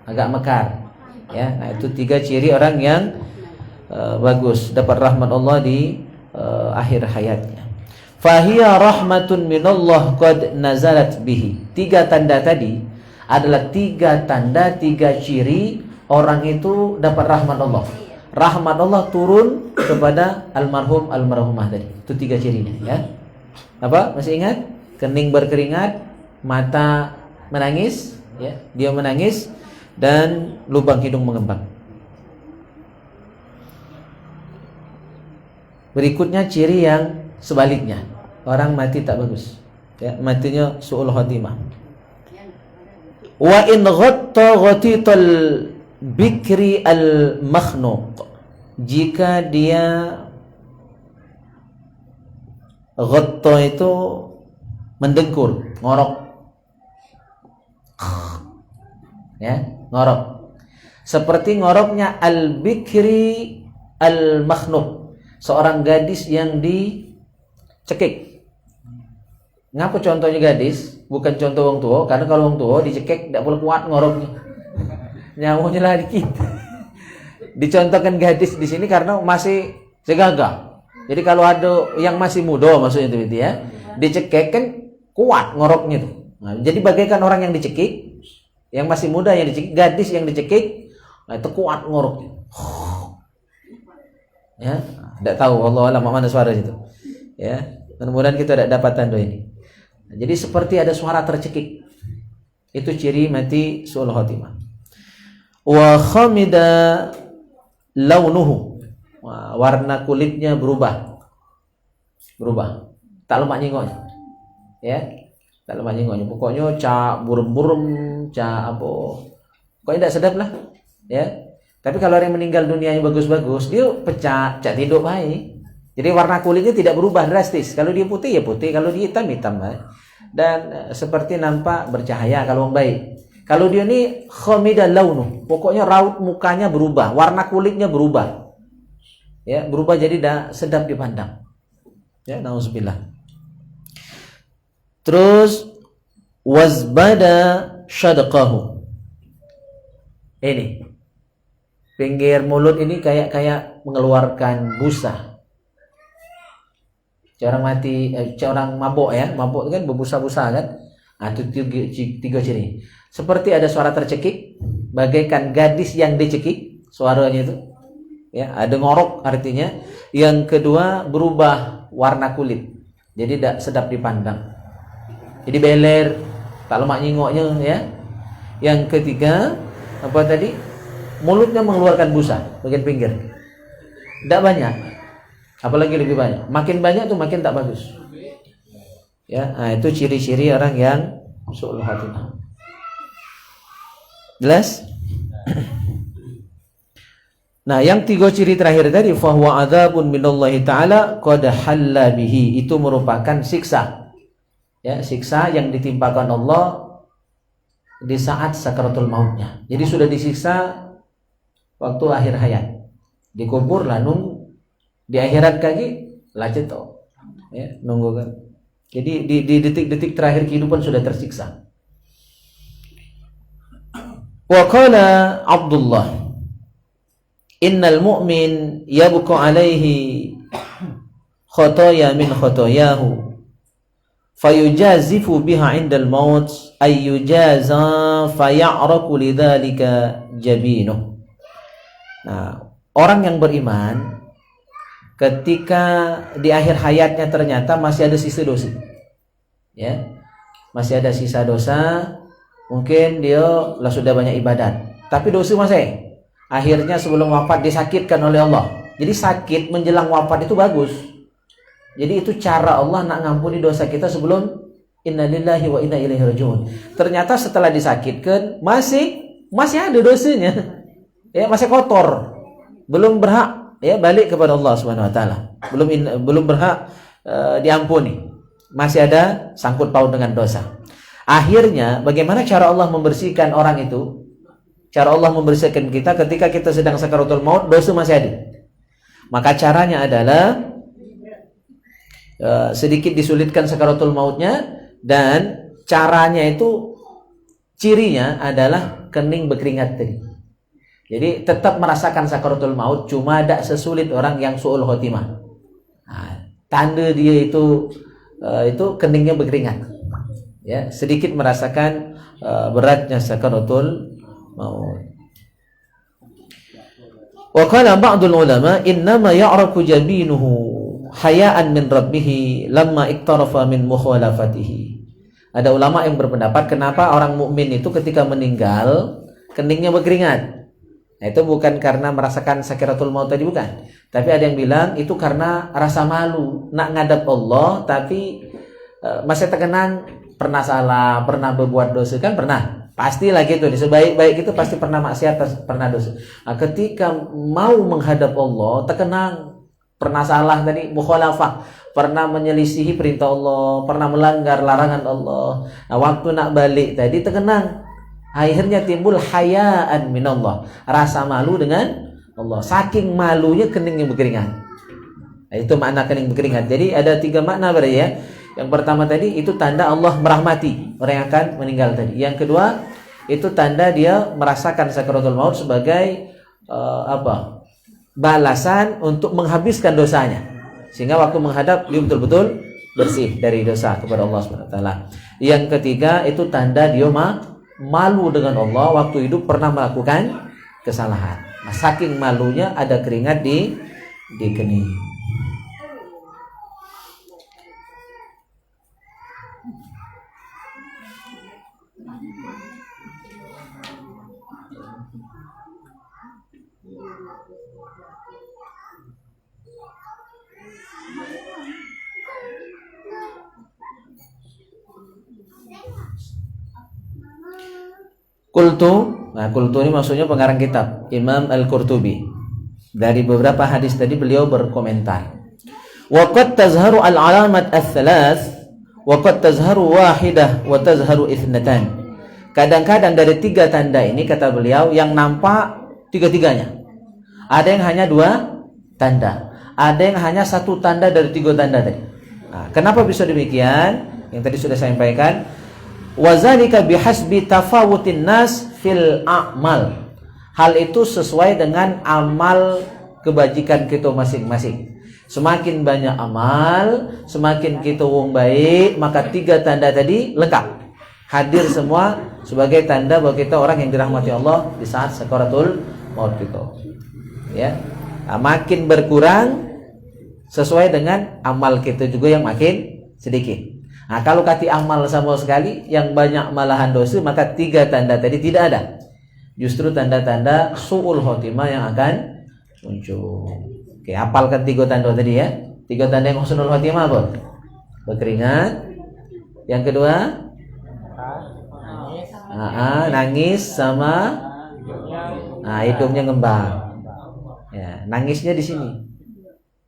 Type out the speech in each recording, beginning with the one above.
agak mekar. Ya, nah itu 3 ciri orang yang bagus, dapat rahmat Allah di akhir hayatnya. Fahiya rahmatun minallah qad nazalat bihi. 3 tanda tadi adalah 3 tanda, 3 ciri orang itu dapat rahmat Allah. Rahmat Allah turun kepada almarhum almarhumah tadi. Itu 3 cirinya ya. Apa? Masih ingat? Kening berkeringat, mata menangis, ya, dia menangis, dan lubang hidung mengembang. Berikutnya ciri yang sebaliknya, orang mati tak bagus, ya, matinya su'ul khatimah. Wa in ghatta ghatital bikri al makhnuq, jika dia ghatta itu mendengkur, ngorok, ya, ngorok, seperti ngoroknya al bikri al makhnuq, seorang gadis yang dicekik. Ngapa contohnya gadis, bukan contoh orang tua? Karena kalau orang tua dicekik tidak boleh kuat ngoroknya, nyawanya lah dikit. Dicontohkan gadis di sini karena masih segagah. Jadi kalau ada yang masih muda, maksudnya itu ya, dicekik kan kuat ngoroknya tuh. Nah, jadi bagaikan orang yang dicekik, yang masih muda yang dicekik, gadis yang dicekik, nah itu kuat ngoroknya. Ya, tidak tahu Allah alam mana suara itu. Ya, mudah-mudahan kita tidak dapat tanda ini. Nah, jadi seperti ada suara tercekik. Itu ciri mati su'ul khatimah. Wa khamida launuhu, warna kulitnya berubah. Tak lemak nyingoknya. Ya, tak lemak nyingoknya. Pokoknya cak burem-burem, cak apa. Pokoknya tidak sedap lah. Ya. Tapi kalau orang meninggal dunianya bagus-bagus, dia pecah, cak tidur baik. Jadi warna kulitnya tidak berubah drastis. Kalau dia putih ya putih, kalau dia hitam hitam. Dan seperti nampak bercahaya kalau baik. Kalau dia ini khamida launu, pokoknya raut mukanya berubah, warna kulitnya berubah. Ya, berubah jadi tidak sedap dipandang. Ya, nauzubillah. Terus wazbada syadqahu. Ini pinggir mulut ini kayak mengeluarkan busa. Orang mati, orang mabuk ya, mabuk kan berbusa-busa kan. Nah, itu 3 ciri. Seperti ada suara tercekik, bagaikan gadis yang dicekik, suaranya itu. Ya, ada ngorok artinya. Yang kedua berubah warna kulit, jadi tidak sedap dipandang. Jadi beler, tak lemak nyingoknya ya. Yang ketiga apa tadi? Mulutnya mengeluarkan busa bagian pinggir. Tidak banyak, apalagi lebih banyak. Makin banyak tuh makin tak bagus. Ya, nah itu ciri-ciri orang yang su'ul khatimah. Jelas? Nah, yang 3 ciri terakhir tadi, fahuwa adzabun minallahi ta'ala qad halla bihi, itu merupakan siksa. Ya, siksa yang ditimpakan Allah di saat sakaratul mautnya. Jadi sudah disiksa waktu akhir hayat. Dikubur lah di akhirat kaki lah cetok. Ya, nunggu kan. Jadi di detik-detik terakhir kehidupan sudah tersiksa. Wa qala Abdullah, innal mu'min yabqa alaihi khataya min khatayahu fayujazifu biha indal maut ay yujaza faya'raku lidzalika jabinuh. Nah, orang yang beriman ketika di akhir hayatnya ternyata masih ada sisa dosa. Ya. Masih ada sisa dosa. Mungkin dia lah sudah banyak ibadat, tapi dosa masih. Akhirnya sebelum wafat disakitkan oleh Allah. Jadi sakit menjelang wafat itu bagus. Jadi itu cara Allah nak ngampuni dosa kita sebelum innalillahi wa inna ilaihi rajiun. Ternyata setelah disakitkan masih ada dosanya. Ya, masih kotor. Belum berhak ya balik kepada Allah Subhanahu wa taala. Belum berhak diampuni. Masih ada sangkut paut dengan dosa. Akhirnya bagaimana cara Allah membersihkan orang itu? Cara Allah membersihkan kita ketika kita sedang sakaratul maut, dosa masih ada. Maka caranya adalah sedikit disulitkan sakaratul mautnya, dan caranya itu cirinya adalah kening berkeringat tadi. Jadi tetap merasakan sakaratul maut, cuma tidak sesulit orang yang su'ul khotimah. Tanda dia itu keningnya berkeringat. Ya, sedikit merasakan beratnya sakaratul maut. Wa qala ba'dul ulama innama ya'raku jabinuhu haya'an min rabbih lamma iktarafa min mukhalafatihi. Ada ulama yang berpendapat kenapa orang mukmin itu ketika meninggal keningnya berkeringat. Nah, itu bukan karena merasakan sakaratul maut tadi, bukan. Tapi ada yang bilang itu karena rasa malu nak ngadap Allah tapi masih terkenang pernah salah, pernah berbuat dosa, kan pernah. Pastilah gitu, sebaik-baik itu pasti pernah maksiat, pernah dosa. Nah, ketika mau menghadap Allah terkenang pernah salah tadi, mukhalafah, pernah menyelisihi perintah Allah, pernah melanggar larangan Allah. Nah, waktu nak balik tadi terkenang, akhirnya timbul hayaan minallah, rasa malu dengan Allah. Saking malunya keningnya berkeringat. Nah, itu makna kening berkeringat. Jadi ada 3 makna berarti ya. Yang pertama tadi itu tanda Allah merahmati orang yang akan meninggal tadi. Yang kedua itu tanda dia merasakan sakaratul maut sebagai balasan untuk menghabiskan dosanya, sehingga waktu menghadap dia betul-betul bersih dari dosa kepada Allah SWT. Yang ketiga itu tanda dia malu dengan Allah, waktu hidup pernah melakukan kesalahan. Nah, saking malunya ada keringat di kening. Kultu ini maksudnya pengarang kitab Imam Al-Qurtubi. Dari beberapa hadis tadi beliau berkomentar. Wa qad tazharu al-alamat ats-tsalaats wa qad tazharu wahidah wa tazharu ithnatan. Kadang-kadang dari 3 tanda ini kata beliau yang nampak 3-tiganya. Ada yang hanya 2 tanda, ada yang hanya 1 tanda dari 3 tanda tadi. Nah, kenapa bisa demikian? Yang tadi sudah saya sampaikan. Wazalika bihasbi tafawutin nas fil a'mal. Hal itu sesuai dengan amal kebajikan kita masing-masing. Semakin banyak amal, semakin kita wong baik, maka 3 tanda tadi lengkap, hadir semua sebagai tanda bahwa kita orang yang dirahmati Allah di saat sakaratul maut kita. Ya, nah, makin berkurang sesuai dengan amal kita juga yang makin sedikit. Nah, kalau kati amal sama sekali, yang banyak malahan dosa, maka 3 tanda tadi tidak ada. Justru tanda-tanda su'ul khotimah yang akan muncul. Oke, hafalkan 3 tanda tadi ya. 3 tanda yang husnul khotimah apa? Berkeringat. Yang kedua, nangis sama hidungnya ngembang. Ya, nangisnya di sini.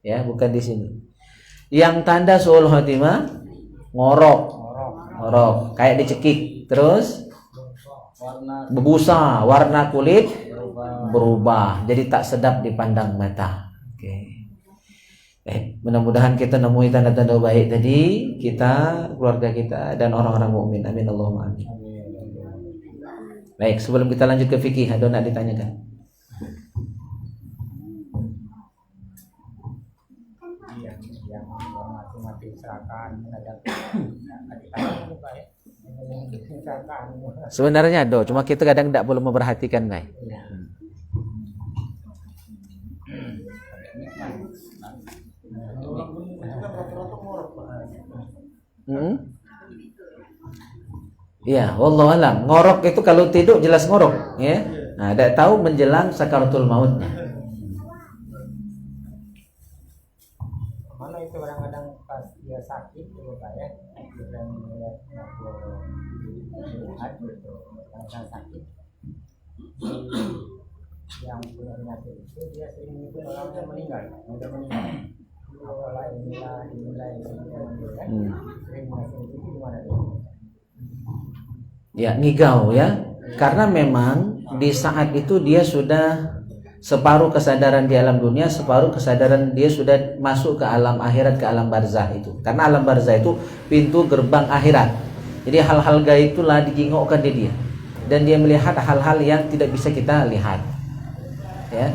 Ya, bukan di sini. Yang tanda su'ul khotimah ngorok, kayak dicekik, terus berbusa, warna kulit berubah, jadi tak sedap dipandang mata. Oke. Mudah-mudahan kita nemui tanda-tanda baik tadi, kita, keluarga kita, dan orang-orang mukmin. Amin Allahumma amin. Baik, sebelum kita lanjut ke fikih, ada nak ditanyakan? Sebenarnya ada, cuma kita kadang tidak boleh memperhatikan, guys. Iya, wallahu alam. Ngorok itu kalau tidur jelas ngorok, ya. Nah, tidak tahu menjelang sakaratul mautnya. Mana itu kadang-kadang pas dia sakit gitu kayak dan melihat kadang sakit yang punya penyakit itu dia sering itu orang yang meninggal, udah meninggal. Apalah inilah sering mengasih itu gimana itu? Ya, ngigau ya. Karena memang di saat itu dia sudah separuh kesadaran di alam dunia, separuh kesadaran dia sudah masuk ke alam akhirat, ke alam barzah itu. Karena alam barzah itu pintu gerbang akhirat. Jadi hal-hal gaib itulah dijingokkan di dia. dan dia melihat hal-hal yang tidak bisa kita lihat. Ya.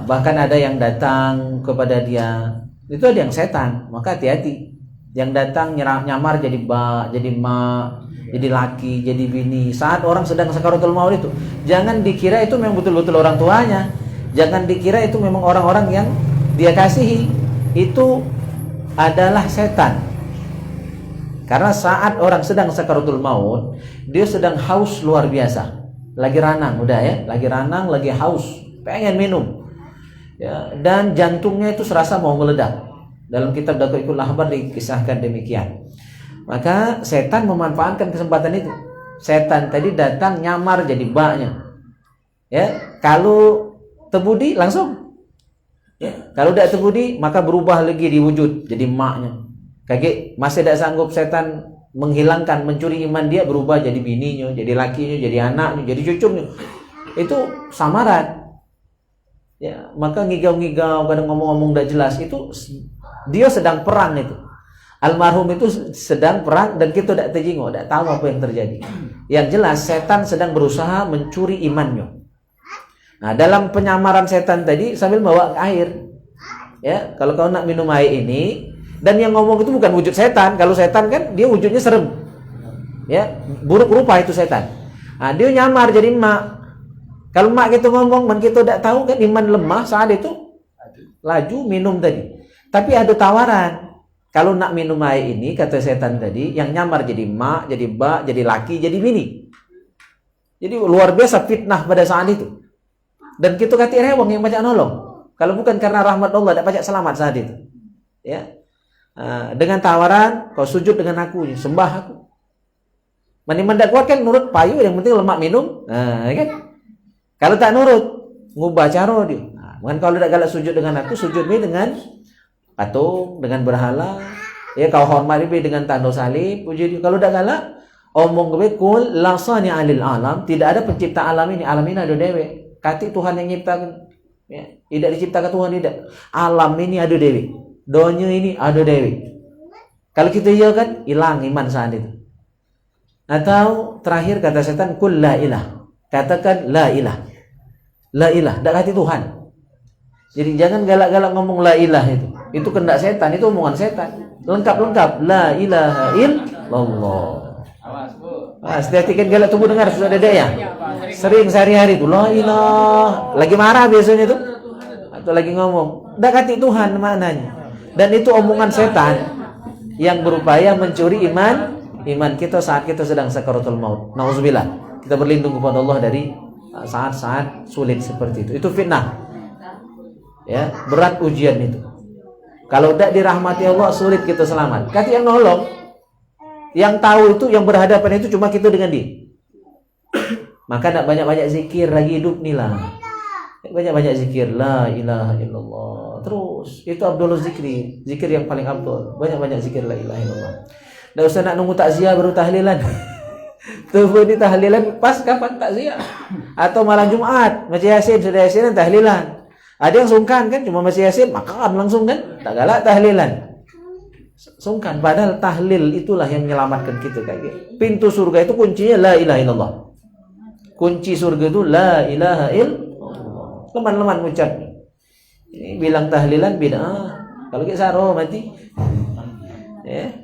Bahkan ada yang datang kepada dia, itu ada yang setan, maka hati-hati. Yang datang nyamar jadi ba, jadi ma, jadi laki, jadi bini saat orang sedang sakaratul maut itu. Jangan dikira itu memang betul-betul orang tuanya. Jangan dikira itu memang orang-orang yang dia kasihi. Itu adalah setan. Karena saat orang sedang sakaratul maut, dia sedang haus luar biasa. Lagi ranang, udah ya, lagi ranang, lagi haus, pengen minum. Ya, dan jantungnya itu serasa mau meledak. Dalam kitab Daqaiqul Ahbar dikisahkan demikian. Maka setan memanfaatkan kesempatan itu. Setan tadi datang nyamar jadi baknya. Ya, kalau terbudi langsung. Ya, kalau tidak terbudi maka berubah lagi di wujud jadi maknya. Kaget masih tidak sanggup setan menghilangkan, mencuri iman dia, berubah jadi bininya, jadi lakinya, jadi anaknya, jadi cucunya. Itu samaran. Ya, maka ngigau-ngigau, kadang ngomong-ngomong tidak jelas, itu dia sedang perang itu. Almarhum itu sedang perang dan kita tidak terjenguk, tidak tahu apa yang terjadi. Yang jelas setan sedang berusaha mencuri imannya. Nah, dalam penyamaran setan tadi sambil bawa air. Ya, kalau kau nak minum air ini, dan yang ngomong itu bukan wujud setan. Kalau setan kan dia wujudnya serem. Ya, buruk rupa itu setan. Nah, dia nyamar jadi emak. Kalau mak kita ngomong, man kita tidak tahu kan iman lemah saat itu laju minum tadi. Tapi ada tawaran. Kalau nak minum air ini, kata setan tadi, yang nyamar jadi mak, jadi bak, jadi laki, jadi bini. Jadi luar biasa fitnah pada saat itu. Dan kita kata rewang yang banyak nolong. Kalau bukan karena rahmat Allah, tidak banyak selamat saat itu. Ya, dengan tawaran, kau sujud dengan aku, sembah aku. Mani mendak kuat kan nurut payu, yang penting lemak minum. Nah, kan? Kalau tak nurut, ngubah cara dia. Nah, kalau tidak galak sujud dengan aku, sujud dengan patung, dengan berhala. Ya, kau hormat dengan tanda salib, puji dia. Kalau tidak galak, omong ke kul lasani alil alam, tidak ada pencipta alam ini ada dewe. Kati Tuhan yang nyiptakan. Ya, tidak diciptakan Tuhan, tidak. Alam ini ada dewe. Donya ini ada dewe. Kalau kita iya kan, hilang iman saat itu. Atau terakhir kata setan, kul la ilah. Katakan la ilah. La ilah, tidak hati Tuhan. Jadi jangan galak-galak ngomong la ilah itu. Itu kendak setan, itu omongan setan. Lengkap-lengkap la ilaha illallah. Setiap kan galak tubuh dengar sudah ada ya. Sering sehari-hari itu la ilah. Lagi marah biasanya itu. Atau lagi ngomong, tidak hati Tuhan maknanya. Dan itu omongan setan yang berupaya mencuri iman kita saat kita sedang sakaratul maut. Nauzubillah. Kita berlindung kepada Allah dari saat-saat sulit seperti itu. Itu fitnah. Ya, berat ujian itu. Kalau tidak dirahmati Allah, sulit kita selamat. Kata yang nolong, yang tahu itu, yang berhadapan itu cuma kita dengan dia. Maka tidak banyak-banyak zikir lagi hidup nih lah. Banyak-banyak zikir la ilaha illallah. Terus itu Abdullah zikri, zikir yang paling abdul. Banyak-banyak zikir la ilaha illallah. Tidak usah nak nunggu takziah baru tahlilan. Tubuh ini tahlilan pas kapan takziah atau malam Jumat masih Yasin, sudah Yasin tahlilan. Ada yang sungkan kan cuma masih Yasin makan langsung kan, tak galak tahlilan. Sungkan, padahal tahlil itulah yang menyelamatkan kita kayak gitu. Pintu surga itu kuncinya la ilaha illallah. Kunci surga itu la ilaha illallah. Leman-leman ucapnya. Ini bilang tahlilan bid'ah. Kalau kita saro mati. Ya.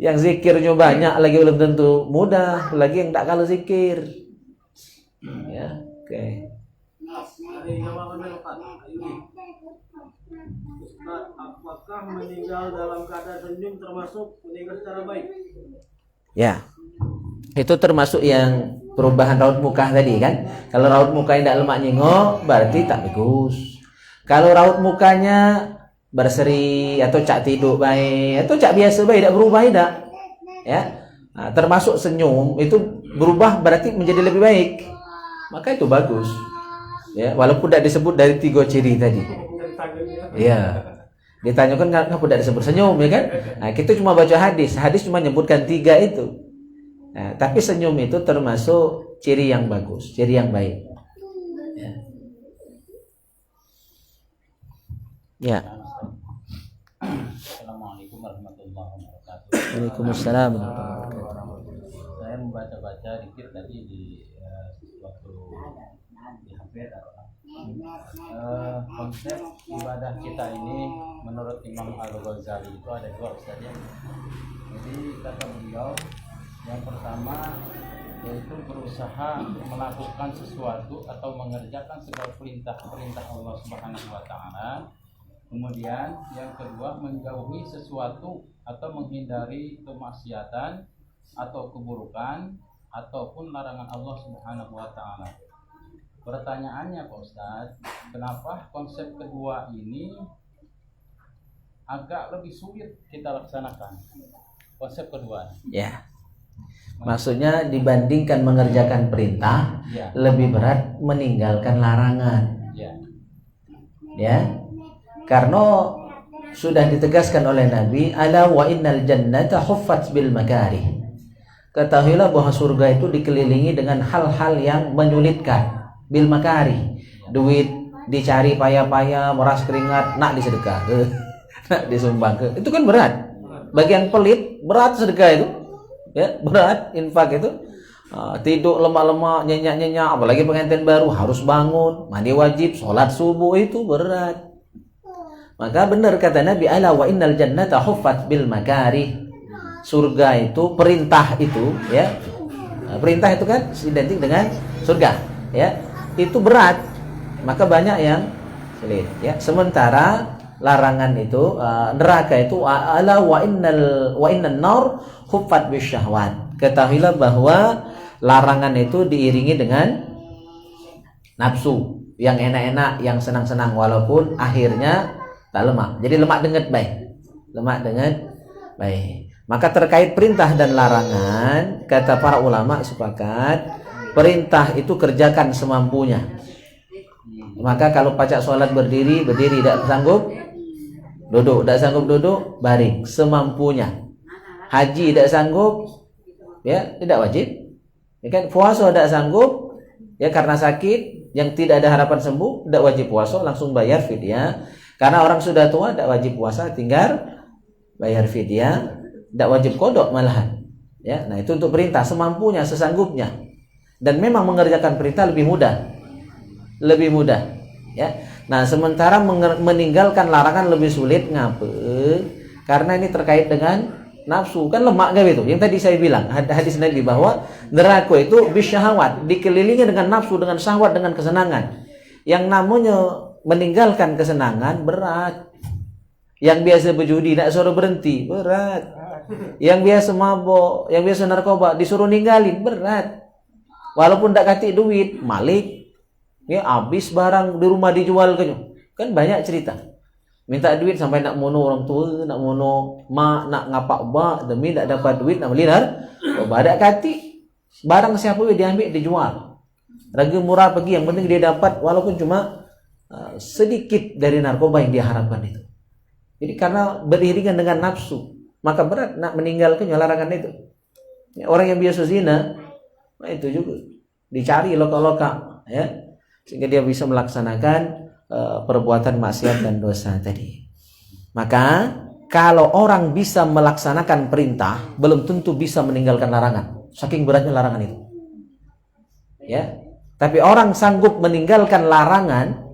Yang zikirnya banyak lagi belum tentu mudah, lagi yang tak kalah zikir. Ya, oke. Apakah meninggal dalam keadaan senyum termasuk meninggal secara baik? Ya. Itu termasuk yang perubahan raut muka tadi kan. Kalau raut mukanya tidak lemak nyengok berarti tak bagus. Kalau raut mukanya berseri atau cak tidur baik atau cak biasa baik tidak berubah tidak ya, nah, termasuk senyum itu berubah berarti menjadi lebih baik, maka itu bagus ya, walaupun tidak disebut dari 3 ciri tadi ya. Ditanyakan kenapa tidak disebut senyum ya kan. Nah, kita cuma baca hadis cuma menyebutkan 3 itu. Nah, tapi senyum itu termasuk ciri yang bagus, ciri yang baik ya. Assalamualaikum warahmatullahi wabarakatuh. Waalaikumsalam. Saya membaca baca-baca dikit tadi di suatu di HP konsep ibadah kita ini menurut Imam Al-Ghazali itu ada dua, Ustaz ya. Jadi kata beliau, yang pertama yaitu berusaha melakukan sesuatu atau mengerjakan segala perintah Allah Subhanahu wa taala. Kemudian yang kedua, menjauhi sesuatu atau menghindari kemaksiatan atau keburukan ataupun larangan Allah Subhanahu wa taala. Pertanyaannya Pak Ustadz, kenapa konsep kedua ini agak lebih sulit kita laksanakan? Konsep kedua. Ya. Maksudnya dibandingkan mengerjakan perintah, ya, lebih berat meninggalkan larangan. Ya. Ya. Karena sudah ditegaskan oleh Nabi, ala wa innal jannata huffat bil makarih. Ketahuilah bahwa surga itu dikelilingi dengan hal-hal yang menyulitkan. Bil makari, duit dicari payah-payah, meras keringat, nak disedekah ke, nak disumbang ke, itu kan berat. Bagian pelit berat sedekah itu, ya berat infak itu. Tidur lemak-lemak, nyenyak-nyenyak, apalagi pengantin baru harus bangun, mandi wajib, sholat subuh, itu berat. Maka benar kata Nabi, ala wa innal jannata huffat bil makari. Surga itu perintah itu, ya perintah itu kan identik dengan surga, ya. Itu berat, maka banyak yang sulit, ya. Sementara larangan itu neraka itu ala wa innan nar huffat bisyahwat. Ketahuilah bahwa larangan itu diiringi dengan nafsu yang enak-enak, yang senang-senang, walaupun akhirnya tak lemak. Jadi lemak denget baik. Lemak denget baik. Maka terkait perintah dan larangan, kata para ulama sepakat, perintah itu kerjakan semampunya. Maka kalau pacak sholat berdiri tidak sanggup duduk, tidak sanggup duduk, baring semampunya. Haji tidak sanggup, ya tidak wajib. Ya kan, puasa tidak sanggup, ya karena sakit yang tidak ada harapan sembuh, tidak wajib puasa, langsung bayar fidyah. Karena orang sudah tua tidak wajib puasa, tinggal bayar fidyah, tidak wajib qada malahan. Ya, nah itu untuk perintah semampunya, sesanggupnya. Dan memang mengerjakan perintah lebih mudah, ya. Nah, sementara meninggalkan larangan lebih sulit. Ngapa? Karena ini terkait dengan nafsu, kan lemak kan itu. Yang tadi saya bilang hadis Nabi bahwa neraka itu bisyahawat, dikelilingi dengan nafsu, dengan syahwat, dengan kesenangan. Yang namanya meninggalkan kesenangan berat. Yang biasa berjudi tidak suruh berhenti, berat. Yang biasa mabok, yang biasa narkoba disuruh ninggalin, berat. Walaupun tak kasih duit, malik, ya habis barang di rumah dijual kan banyak cerita. Minta duit sampai nak mono orang tua, nak mono mak, nak ngapak bak demi tak dapat duit, nak beli badak kati barang siapa dia ambil dijual. Harga murah pergi, yang penting dia dapat walaupun cuma sedikit dari narkoba yang dia harapkan itu. Jadi karena beriringan dengan nafsu, maka berat nak meninggalkan larangan itu. Ya, orang yang biasa zina, nah itu juga dicari loka-loka, ya, sehingga dia bisa melaksanakan perbuatan maksiat dan dosa tadi. Maka kalau orang bisa melaksanakan perintah, belum tentu bisa meninggalkan larangan. Saking beratnya larangan itu. Ya. Tapi orang sanggup meninggalkan larangan,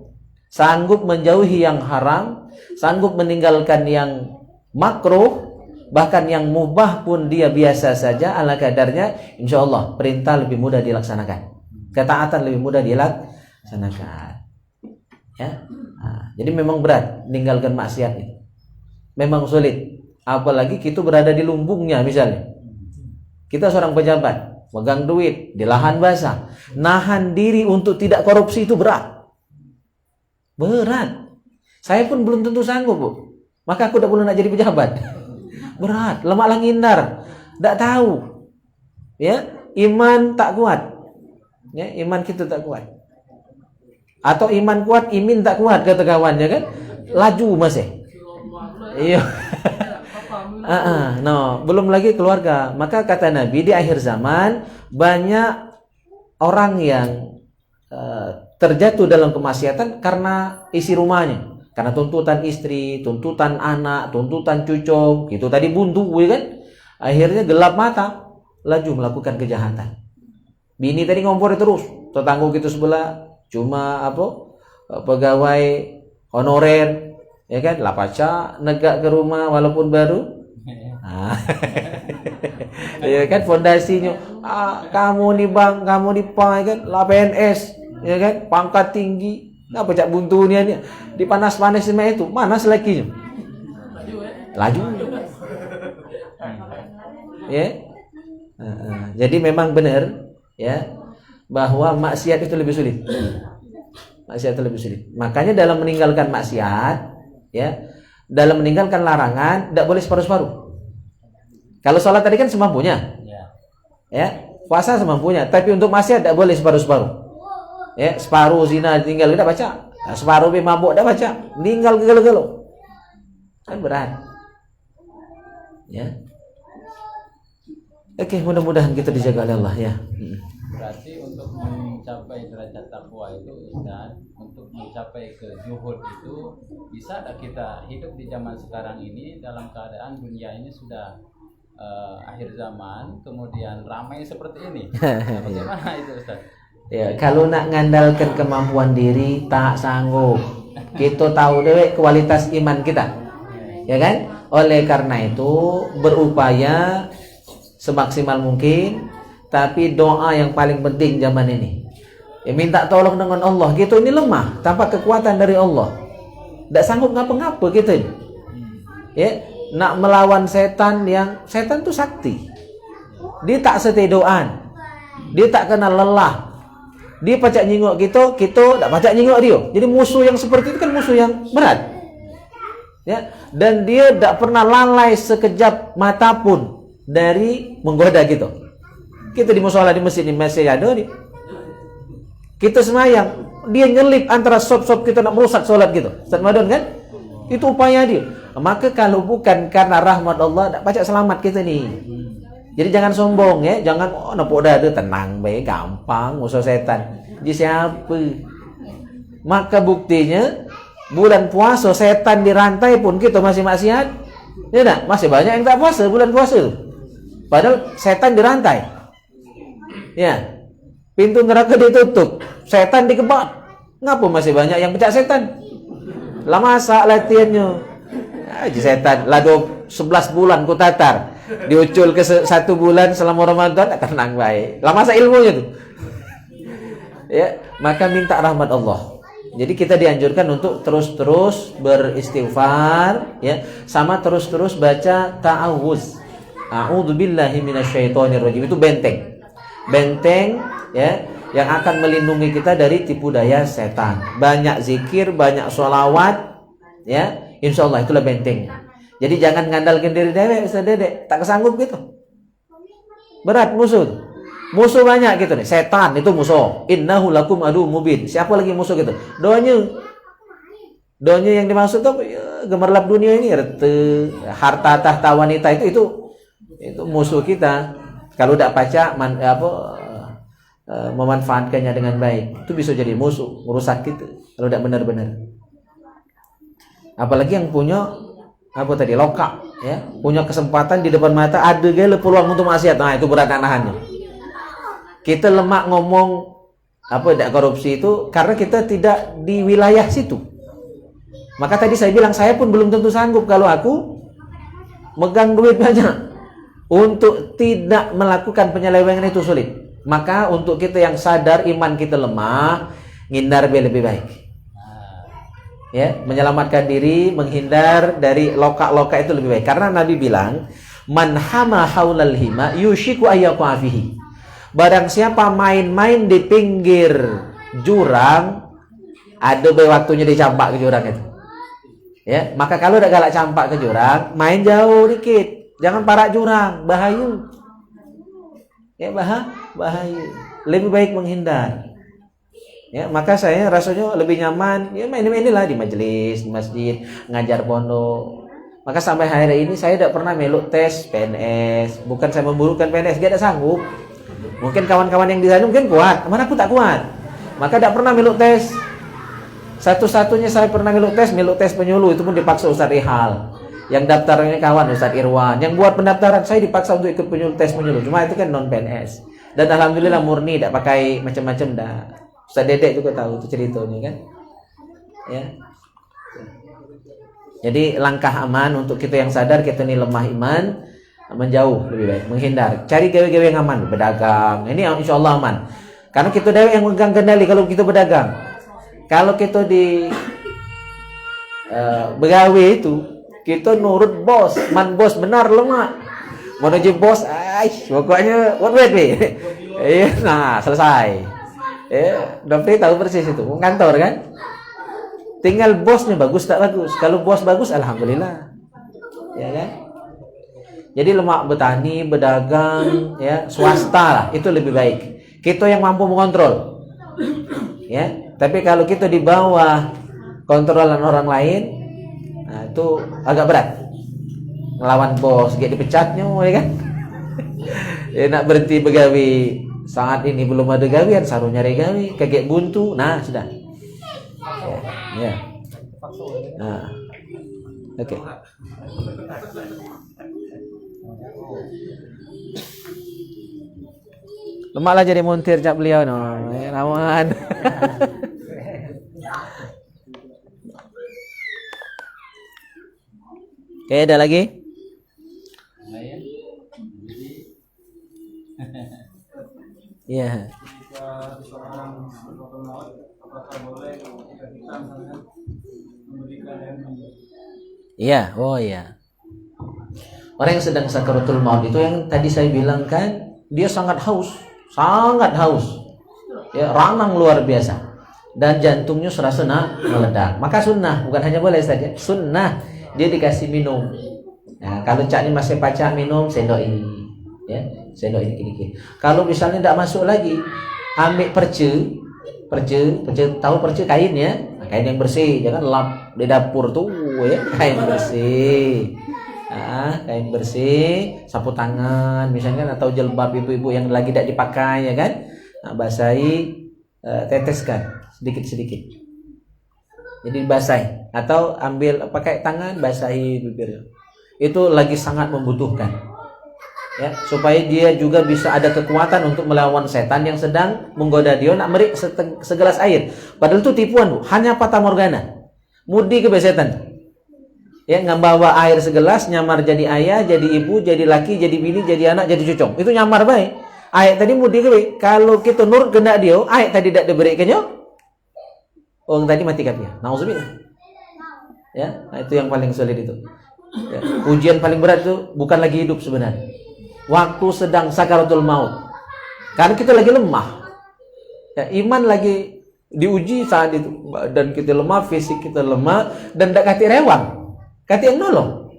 sanggup menjauhi yang haram, sanggup meninggalkan yang makruh, bahkan yang mubah pun dia biasa saja ala kadarnya, insya Allah perintah lebih mudah dilaksanakan, ketaatan lebih mudah dilaksanakan, ya. Nah, jadi memang berat meninggalkan maksiat itu, memang sulit. Apalagi kita berada di lumbungnya, misalnya kita seorang pejabat, megang duit di lahan basah, nahan diri untuk tidak korupsi itu berat. Saya pun belum tentu sanggup, Bu. Maka aku tidak boleh nak jadi pejabat. Berat, lemak langhindar, tidak tahu, ya, iman tak kuat, ya, iman kita tak kuat, atau iman kuat, imin tak kuat, kata kawannya kan, laju masih, iya, no, belum lagi keluarga. Maka kata Nabi di akhir zaman banyak orang yang terjatuh dalam kemaksiatan karena isi rumahnya. Karena tuntutan istri, tuntutan anak, tuntutan cucu, itu tadi buntu, ya kan? Akhirnya gelap mata, laju melakukan kejahatan. Bini tadi ngompor terus, tetangga gitu sebelah cuma pegawai honorer, ya kan, lapaca negak ke rumah walaupun baru. Ya kan, fondasinya kamu nih bang, kamu nih pak, ya kan, lah PNS, ya kan, pangkat tinggi, apa cak buntunya nih dipanas-panas sama itu, manas lagi laju. Ya. Jadi memang benar ya bahwa maksiat itu lebih sulit. Maksiat itu lebih sulit. Makanya dalam meninggalkan maksiat, ya, dalam meninggalkan larangan tidak boleh separuh-separuh. Kalau sholat tadi kan semampunya, ya, puasa semampunya. Tapi untuk maksiat tidak boleh separuh-separuh. Ya, separuh zina tinggal tidak baca, separuh mabuk tidak baca, tinggal gelo-gelo, kan berat. Ya. Oke, mudah-mudahan kita dijaga oleh Allah ya. Berarti untuk mencapai derajat takwa itu Ustaz, untuk mencapai ke zuhud itu bisa tak kita hidup di zaman sekarang ini dalam keadaan dunia ini sudah akhir zaman, kemudian ramai seperti ini. Nah, bagaimana itu Ustaz? Ya, kalau nak ngandalkan kemampuan diri tak sanggup. Kita tahu deh kualitas iman kita. Ya kan? Oleh karena itu berupaya semaksimal mungkin, tapi doa yang paling penting zaman ini. Ya, minta tolong dengan Allah. Kita ini lemah tanpa kekuatan dari Allah. Tidak sanggup ngapa-ngapa kita ini. Ya, nak melawan setan yang setan itu sakti. Dia tak setedoan. Dia tak kenal lelah. Dia pacak nyingok kita tak pacak nyingok dia. Jadi musuh yang seperti itu kan musuh yang berat. Ya, dan dia tak pernah lalai sekejap mata pun dari menggoda kita. Kita di musola di masjid ini masih ada nih. Kita semayang, dia nyelip antara sop-sop kita nak merusak sholat gitu. Ustaz Madon kan? Itu upaya dia. Maka kalau bukan karena rahmat Allah, tak pacak selamat kita nih. Jadi jangan sombong ya, jangan napok dah ada tenang baik gampang musuh setan. Jadi siapa? Maka buktinya bulan puasa setan dirantai pun kita masih maksiat. Ya tak? Masih banyak yang tak puasa bulan puasa itu. Padahal setan dirantai. Ya. Pintu neraka ditutup, setan dikebat. Ngapa masih banyak yang pecah setan? Lah masa latihannya. Aji setan lah 11 bulan ku tatar. Diucul ke 1 bulan selama Ramadan akan tenang baik. Lah masa ilmunya tuh. Ya, maka minta rahmat Allah. Jadi kita dianjurkan untuk terus-terus beristighfar ya, sama terus-terus baca ta'awuz. A'udzubillahi minasyaitonirrajim. Itu benteng. Benteng ya yang akan melindungi kita dari tipu daya setan. Banyak zikir, banyak sholawat ya, insyaallah itulah bentengnya. Jadi jangan ngandalkan diri dewek, Ustaz Dedek, tak kesanggup gitu. Berat musuh. Musuh banyak gitu nih. Setan itu musuh. Innahu lakum adu mubin. Siapa lagi musuh gitu? Doanya. Doanya yang dimaksud tuh ya, gemerlap dunia ini, harta tahta wanita itu musuh kita. Kalau tidak baca memanfaatkannya dengan baik, itu bisa jadi musuh, merusak kita kalau tidak benar-benar. Apalagi yang punya lokak ya, punya kesempatan di depan mata, ada gale peluang untuk maksiat. Nah, itu berat nahannya. Kita lemak ngomong tidak korupsi itu karena kita tidak di wilayah situ. Maka tadi saya bilang saya pun belum tentu sanggup kalau aku megang duit banyak. Untuk tidak melakukan penyelewengan itu sulit. Maka untuk kita yang sadar iman kita lemah, ngindar lebih baik. Ya, menyelamatkan diri, menghindar dari loka-loka itu lebih baik. Karena Nabi bilang, "Man hama haulal hima yushiku ayyaqa fihi." Barang siapa main-main di pinggir jurang, ada waktunya dicampak ke jurang itu. Ya, maka kalau udah galak campak ke jurang, main jauh dikit. Jangan parak jurang, bahaya. Ya, bahaya. Lebih baik menghindar. Ya, maka saya rasanya lebih nyaman ya main-mainilah di majelis, di masjid, ngajar pondok. Maka sampai hari ini saya tidak pernah meluk tes PNS. Bukan saya memburukan PNS, dia tidak sanggup. Mungkin kawan-kawan yang di sana mungkin kuat, mana aku tak kuat. Maka tidak pernah meluk tes. Satu-satunya saya pernah meluk tes penyuluh, itu pun dipaksa Ustaz Rihal. Yang daftarnya kawan Ustadz Irwan. Yang buat pendaftaran saya dipaksa untuk ikut tes penyuluh. Cuma itu kan non PNS. Dan alhamdulillah murni, tidak pakai macam-macam dah. Ustadz Dedek juga tahu itu ceritanya kan. Ya. Jadi langkah aman untuk kita yang sadar kita ini lemah iman, menjauh lebih baik, menghindar. Cari gawe-gawe yang aman, berdagang. Ini insya Allah aman. Karena kita dewe yang megang kendali kalau kita berdagang. Kalau kita di begawe itu kita nurut bos, man bos benar lemah. Menuju bos, pokoknya wait. Nah, selesai. Dokter tahu persis itu, kantor kan? Tinggal bosnya bagus tak bagus. Kalau bos bagus, alhamdulillah. Ya kan? Jadi lemak bertani, berdagang, ya swasta lah, itu lebih baik. Kita yang mampu mengontrol. Ya, tapi kalau kita di bawah kontrolan orang lain, nah itu agak berat. Ngelawan bos, gak dipecatnya, ya kan? Ya, nak berhenti begawi saat ini belum ada gawian, saru nyari gawi, kaget buntu, nah sudah. Ya. Nah, oke. Lemak lah jadi montir cap beliau no, lawan. Oke, ada lagi? Lain. Iya. Jika seorang sakaratul maut, apakah boleh jika kita misalnya memberikan air minum? Iya, oh iya. Orang yang sedang sakaratul maut itu yang tadi saya bilang kan, dia sangat haus. Ya, ramang luar biasa. Dan jantungnya serasa nak meledak. Maka sunnah, bukan hanya boleh saja, sunnah dia dikasih minum. Nah, kalau cak ini masih pacak minum sendok ini, ya, sendok ini dikit. Kalau misalnya tidak masuk lagi, ambil perce, tahu perce kain ya, kain yang bersih, jangan lap di dapur tuh, ya, kain bersih. Kain bersih, sapu tangan misalnya, atau jilbab ibu-ibu yang lagi tidak dipakai ya kan, nah, basahi, teteskan sedikit-sedikit, jadi basahi, atau ambil pakai tangan basahi bibirnya, itu lagi sangat membutuhkan ya, supaya dia juga bisa ada kekuatan untuk melawan setan yang sedang menggoda dia nak beri segelas air, padahal itu tipuan bu, hanya fata morgana, mudi ke setan. Ya, ngambawa air segelas, nyamar jadi ayah, jadi ibu, jadi laki, jadi bini, jadi anak, jadi cucung. Itu nyamar baik. Ayat tadi mudi ke, kalau kita nurut kena dia, ayat tadi tidak diberikannya, orang tadi mati kapnya. Nauzubillah. Ya, nah itu yang paling sulit itu. Ya, ujian paling berat itu bukan lagi hidup sebenarnya. Waktu sedang sakaratul maut. Karena kita lagi lemah. Ya, iman lagi diuji saat itu. Dan kita lemah, fisik kita lemah, dan tidak kati rewang. Kati yang nolong.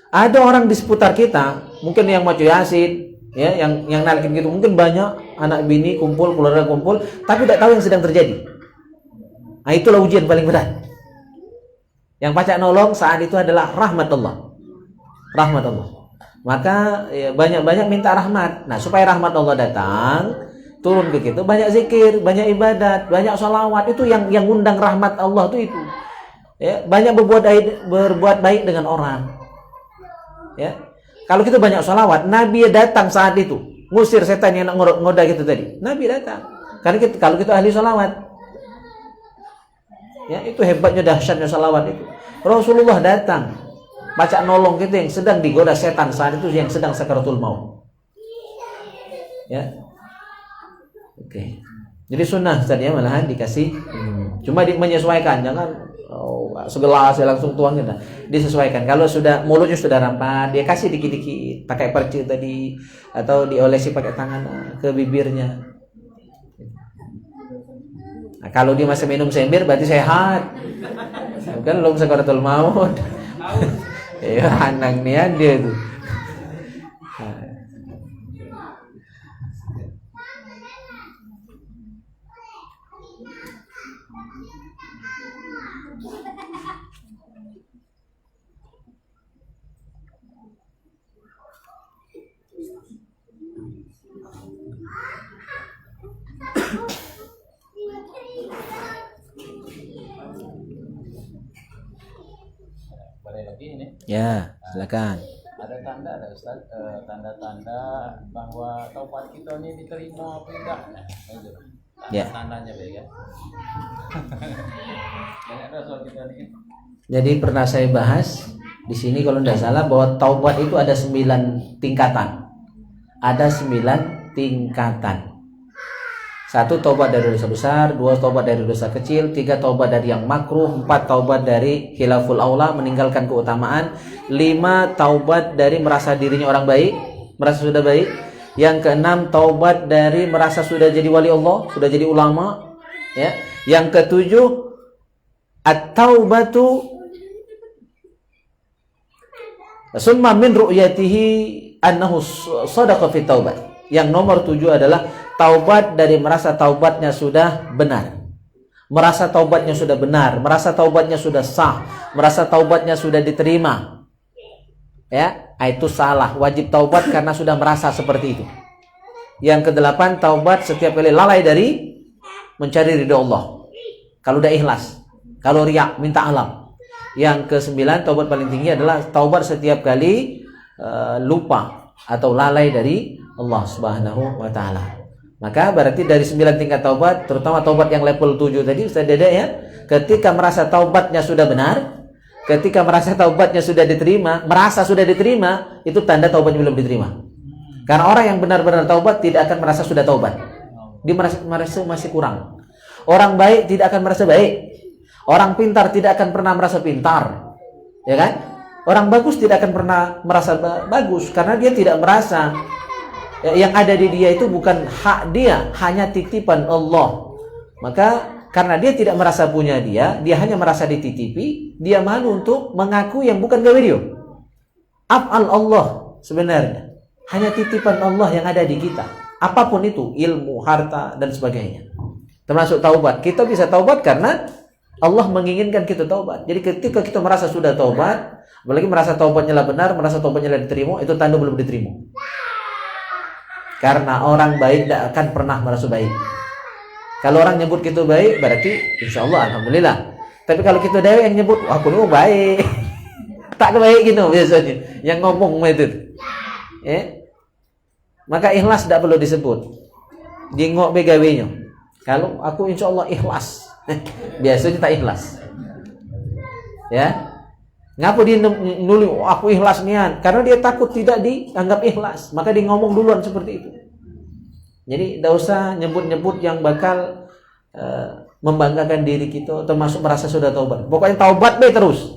Ada orang di seputar kita, mungkin yang macu yasin, ya, yang nalkin gitu, mungkin banyak anak bini kumpul, keluarga kumpul, tapi tidak tahu yang sedang terjadi. Nah, itulah ujian paling berat. Yang pacak nolong saat itu adalah rahmat Allah. Rahmat Allah. Maka ya, banyak-banyak minta rahmat. Nah, supaya rahmat Allah datang, turun ke kita, banyak zikir, banyak ibadat, banyak sholawat, itu yang undang rahmat Allah itu. Ya, banyak berbuat baik dengan orang. Ya. Kalau kita banyak sholawat, Nabi datang saat itu, ngusir setan yang ngoda gitu tadi. Nabi datang. Karena kalau kita ahli sholawat, ya, itu hebatnya, dahsyatnya sholawat itu. Rasulullah datang, baca nolong kita yang sedang digoda setan saat itu, yang sedang sakaratul maut. Ya. Oke. Jadi sunnah tadi ya, malahan dikasih. Cuma menyesuaikan, jangan segelas ya langsung tuangin, nah. Disesuaikan. Kalau sudah mulutnya sudah rampant, dia kasih dikit-dikit, pakai perci tadi, atau diolesi pakai tangan ke bibirnya. Nah, kalau dia masih minum sembir berarti sehat. Kan belum sakaratul maut. Ya, anang nian dia tuh. sekali lagi ini. Ya, silakan. Ada tanda, ada Ustaz, tanda-tanda bahwa taubat kita ini diterima apa tidak? Nah, itu. Ya. Tandanya ya. Dan ada soal kita ini. Jadi pernah saya bahas di sini kalau tidak salah bahwa taubat itu ada 9 tingkatan. Ada 9 tingkatan. 1 taubat dari dosa besar, 2 taubat dari dosa kecil, 3 taubat dari yang makruh, 4 taubat dari khilaful aula, meninggalkan keutamaan, 5 taubat dari merasa dirinya orang baik, merasa sudah baik. Yang ke-6 taubat dari merasa sudah jadi wali Allah, sudah jadi ulama, ya. Yang ke-7 at-taubatu summa min ru'yatihi annahu shadaqa fi taubat. Yang nomor 7 adalah taubat dari merasa taubatnya sudah benar. Merasa taubatnya sudah benar, merasa taubatnya sudah sah, merasa taubatnya sudah diterima. Ya, itu salah, wajib taubat karena sudah merasa seperti itu. Yang ke-8 taubat setiap kali lalai dari mencari ridha Allah. Kalau udah ikhlas, kalau riya minta alam. Yang ke-9 taubat paling tinggi adalah taubat setiap kali lupa atau lalai dari Allah Subhanahu wa taala. Maka berarti dari 9 tingkat taubat, terutama taubat yang level 7 tadi Ustaz Dede ya, ketika merasa taubatnya sudah benar, ketika merasa taubatnya sudah diterima, merasa sudah diterima, itu tanda taubatnya belum diterima. Karena orang yang benar-benar taubat tidak akan merasa sudah taubat. Dia merasa masih kurang. Orang baik tidak akan merasa baik. Orang pintar tidak akan pernah merasa pintar. Ya kan? Orang bagus tidak akan pernah merasa bagus karena dia tidak merasa yang ada di dia itu bukan hak dia, hanya titipan Allah. Maka karena dia tidak merasa punya dia hanya merasa dititipi, dia malu untuk mengaku yang bukan gawe dia. Af'al Allah sebenarnya hanya titipan Allah yang ada di kita. Apapun itu, ilmu, harta dan sebagainya. Termasuk taubat. Kita bisa taubat karena Allah menginginkan kita taubat. Jadi ketika kita merasa sudah taubat, apalagi merasa taubatnya lah benar, merasa taubatnya lah diterima, itu tanda belum diterima. Karena orang baik tidak akan pernah merasa baik. Kalau orang nyebut kita baik, berarti insya Allah alhamdulillah. Tapi kalau kita dewe yang nyebut, aku ini baik, tak baik gitu biasanya. Yang ngomong itu, maka ikhlas tidak perlu disebut. Jengok begawenya. Kalau aku insya Allah ikhlas, biasanya tak ikhlas. Ya, ngapa dia nulis aku ikhlas nian? Karena dia takut tidak dianggap ikhlas, maka dia ngomong duluan seperti itu. Jadi tidak usah nyebut-nyebut yang bakal membanggakan diri kita, termasuk merasa sudah taubat. Pokoknya taubat be terus.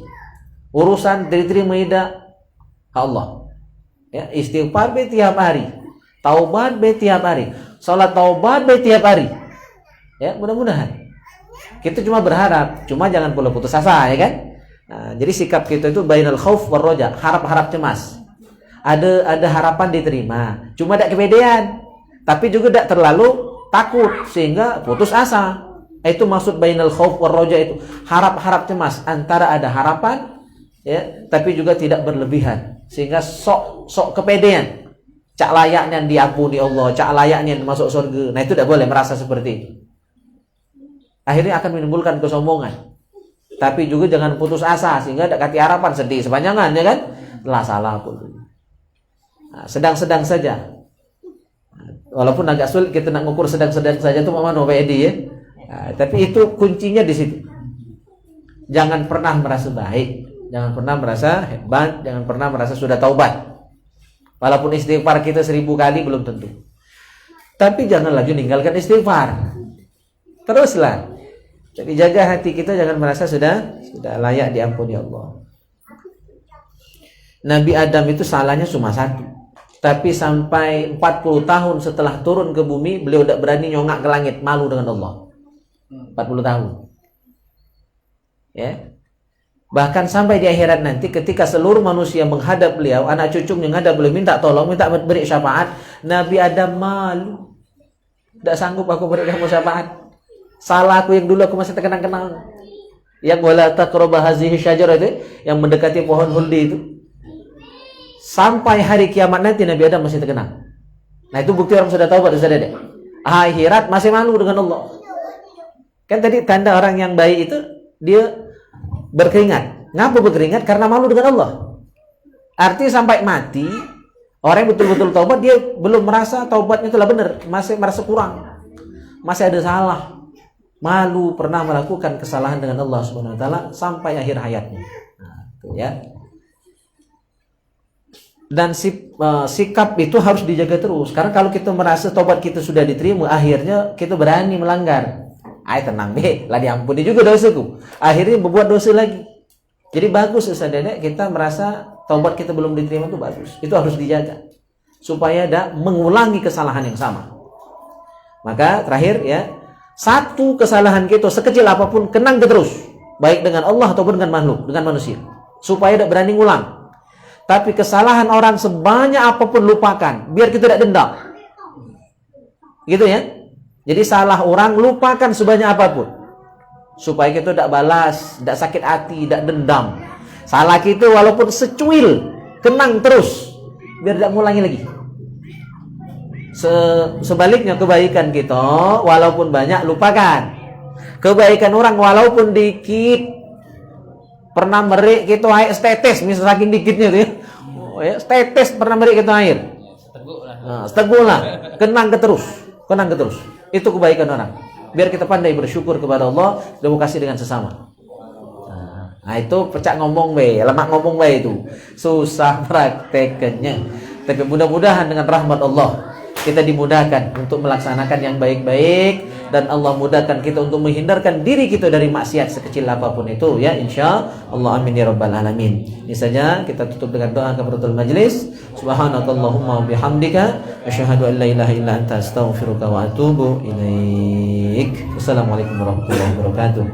Urusan diterima tidak Allah. Ya, istighfar be tiap hari, taubat be tiap hari, salat taubat be tiap hari. Ya, mudah-mudahan. Kita cuma berharap, cuma jangan pula putus asa, ya kan? Nah, jadi sikap kita itu bainal khauf war roja, harap-harap cemas. Ada harapan diterima, cuma tidak kepedean, tapi juga tidak terlalu takut sehingga putus asa. Itu maksud bainal khauf war roja itu, harap-harap cemas antara ada harapan, ya, tapi juga tidak berlebihan sehingga sok kepedean. Cak layaknya diampuni Allah, cak layaknya masuk surga. Nah itu tidak boleh merasa seperti itu. Akhirnya akan menimbulkan kesombongan. Tapi juga jangan putus asa sehingga tidak kasih harapan, sedih sepanjangan, ya kan? Telah salah pun. Nah, sedang-sedang saja. Walaupun agak sulit kita nak ngukur sedang-sedang saja itu mana WD ya. Nah, tapi itu kuncinya di situ. Jangan pernah merasa baik, jangan pernah merasa hebat, jangan pernah merasa sudah taubat. Walaupun istighfar kita 1000 kali belum tentu. Tapi jangan lagi meninggalkan istighfar. Teruslah. Jadi jaga hati kita, jangan merasa sudah layak diampuni Allah. Nabi Adam itu salahnya cuma satu. Tapi sampai 40 tahun setelah turun ke bumi, beliau tidak berani nyongak ke langit, malu dengan Allah. 40 tahun. Ya. Bahkan sampai di akhirat nanti ketika seluruh manusia menghadap beliau, anak cucunya menghadap beliau minta tolong, minta beri syafaat, Nabi Adam malu. Tidak sanggup aku beri kamu syafaat. Salah aku yang dulu aku masih terkenang-kenang. Yang wala taqraba hazihi syajarah itu, yang mendekati pohon huldi itu. Sampai hari kiamat nanti Nabi Adam masih terkenang. Nah itu bukti orang sudah taubat, sudah ada. Akhirat masih malu dengan Allah. Kan tadi tanda orang yang baik itu dia berkeringat. Ngapa berkeringat? Karena malu dengan Allah. Artinya sampai mati, orang yang betul-betul taubat, dia belum merasa taubatnya telah benar, masih merasa kurang, masih ada salah, malu pernah melakukan kesalahan dengan Allah Subhanahu wa taala sampai akhir hayatnya. Nah, itu ya. Dan sikap itu harus dijaga terus. Karena kalau kita merasa taubat kita sudah diterima, akhirnya kita berani melanggar. Tenang be, lah diampuni juga dosaku. Akhirnya berbuat dosa lagi. Jadi bagus Ustaz Dedek, kita merasa taubat kita belum diterima itu bagus. Itu harus dijaga supaya tidak mengulangi kesalahan yang sama. Maka terakhir ya, satu kesalahan kita sekecil apapun kenang terus, baik dengan Allah ataupun dengan makhluk, dengan manusia, supaya tidak berani ngulang. Tapi kesalahan orang sebanyak apapun lupakan, biar kita tidak dendam. Gitu ya. Jadi salah orang lupakan sebanyak apapun, supaya kita tidak balas, tidak sakit hati, tidak dendam. Salah kita walaupun secuil, kenang terus, biar tidak ngulangi lagi. Sebaliknya kebaikan kita walaupun banyak lupakan. Kebaikan orang walaupun dikit. Pernah merik kita air setetes, misal saking dikitnya tuh ya. Oh ya, setetes pernah merik kita air. Seteguk lah. Kenang terus. Itu kebaikan orang. Biar kita pandai bersyukur kepada Allah, demokrasi dengan sesama. Nah, itu pecah ngomong be, lemak ngomong be itu. Susah prakteknya. Tapi mudah-mudahan dengan rahmat Allah kita dimudahkan untuk melaksanakan yang baik-baik, dan Allah mudahkan kita untuk menghindarkan diri kita dari maksiat sekecil apapun itu ya, insya Allah. Amin ya rabbal alamin. Ini saja, kita tutup dengan doa kafaratul majlis. Subhanakallahumma wa bihamdika asyhadu an la ilaha illa anta astaghfiruka wa atubu ilaik. Wassalamualaikum warahmatullahi wabarakatuh.